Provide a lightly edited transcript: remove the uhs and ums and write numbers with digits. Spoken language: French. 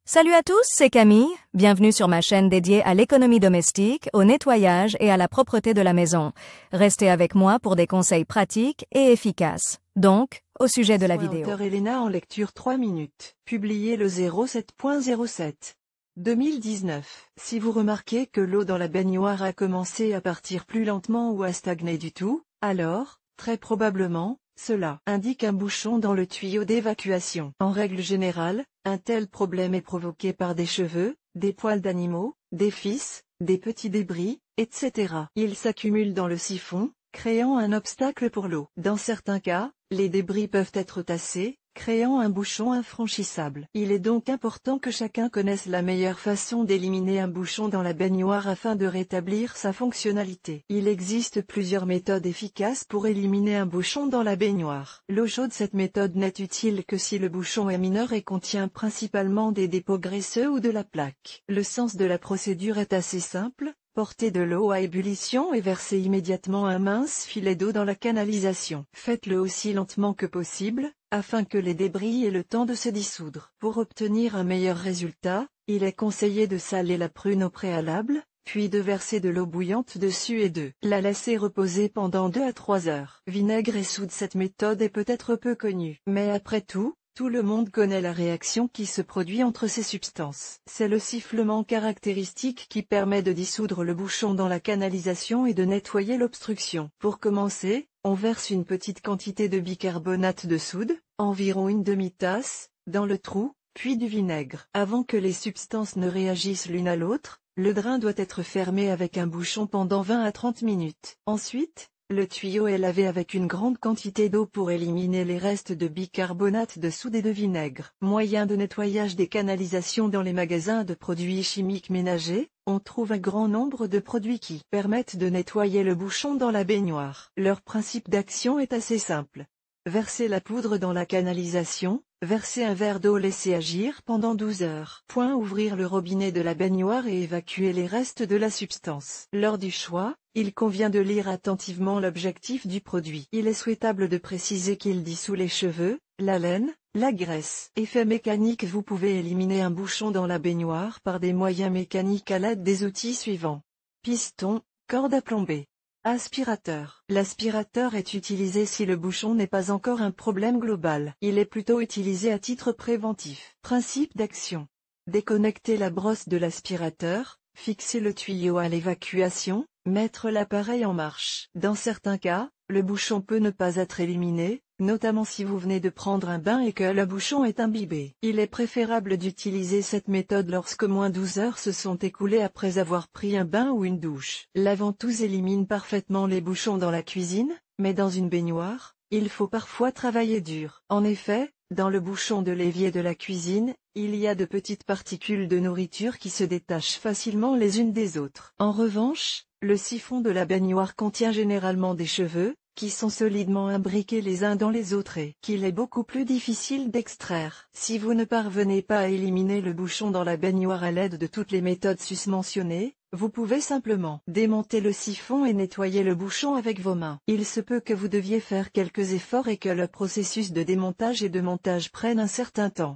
Salut à tous, c'est Camille. Bienvenue sur ma chaîne dédiée à l'économie domestique, au nettoyage et à la propreté de la maison. Restez avec moi pour des conseils pratiques et efficaces. Donc, au sujet de la vidéo. Auteur Elena en lecture 3 minutes. Publié le 07.07. 2019. Si vous remarquez que l'eau dans la baignoire a commencé à partir plus lentement ou à stagner du tout, alors, très probablement, cela indique un bouchon dans le tuyau d'évacuation. En règle générale, un tel problème est provoqué par des cheveux, des poils d'animaux, des fils, des petits débris, etc. Ils s'accumulent dans le siphon, créant un obstacle pour l'eau. Dans certains cas, les débris peuvent être tassés, créant un bouchon infranchissable. Il est donc important que chacun connaisse la meilleure façon d'éliminer un bouchon dans la baignoire afin de rétablir sa fonctionnalité. Il existe plusieurs méthodes efficaces pour éliminer un bouchon dans la baignoire. L'eau chaude. Cette méthode n'est utile que si le bouchon est mineur et contient principalement des dépôts graisseux ou de la plaque. Le sens de la procédure est assez simple. Portez de l'eau à ébullition et versez immédiatement un mince filet d'eau dans la canalisation. Faites-le aussi lentement que possible, afin que les débris aient le temps de se dissoudre. Pour obtenir un meilleur résultat, il est conseillé de saler la prune au préalable, puis de verser de l'eau bouillante dessus et de la laisser reposer pendant 2 à 3 heures. Vinaigre et soude. Cette méthode est peut-être peu connue, mais après tout le monde connaît la réaction qui se produit entre ces substances. C'est le sifflement caractéristique qui permet de dissoudre le bouchon dans la canalisation et de nettoyer l'obstruction. Pour commencer, on verse une petite quantité de bicarbonate de soude, environ une demi-tasse, dans le trou, puis du vinaigre. Avant que les substances ne réagissent l'une à l'autre, le drain doit être fermé avec un bouchon pendant 20 à 30 minutes. Ensuite, le tuyau est lavé avec une grande quantité d'eau pour éliminer les restes de bicarbonate de soude et de vinaigre. Moyen de nettoyage des canalisations. Dans les magasins de produits chimiques ménagers, on trouve un grand nombre de produits qui permettent de nettoyer le bouchon dans la baignoire. Leur principe d'action est assez simple. Versez la poudre dans la canalisation, versez un verre d'eau, laissez agir pendant 12 heures. Ouvrir le robinet de la baignoire et évacuer les restes de la substance. Lors du choix, il convient de lire attentivement l'objectif du produit. Il est souhaitable de préciser qu'il dissout les cheveux, la laine, la graisse. Effet mécanique. Vous pouvez éliminer un bouchon dans la baignoire par des moyens mécaniques à l'aide des outils suivants. Piston, corde à plomber. Aspirateur. L'aspirateur est utilisé si le bouchon n'est pas encore un problème global. Il est plutôt utilisé à titre préventif. Principe d'action. Déconnecter la brosse de l'aspirateur, fixer le tuyau à l'évacuation, mettre l'appareil en marche. Dans certains cas, le bouchon peut ne pas être éliminé, notamment si vous venez de prendre un bain et que le bouchon est imbibé. Il est préférable d'utiliser cette méthode lorsque moins 12 heures se sont écoulées après avoir pris un bain ou une douche. La ventouse élimine parfaitement les bouchons dans la cuisine, mais dans une baignoire, il faut parfois travailler dur. En effet, dans le bouchon de l'évier de la cuisine, il y a de petites particules de nourriture qui se détachent facilement les unes des autres. En revanche, le siphon de la baignoire contient généralement des cheveux, qui sont solidement imbriqués les uns dans les autres et qu'il est beaucoup plus difficile d'extraire. Si vous ne parvenez pas à éliminer le bouchon dans la baignoire à l'aide de toutes les méthodes susmentionnées, vous pouvez simplement démonter le siphon et nettoyer le bouchon avec vos mains. Il se peut que vous deviez faire quelques efforts et que le processus de démontage et de montage prenne un certain temps.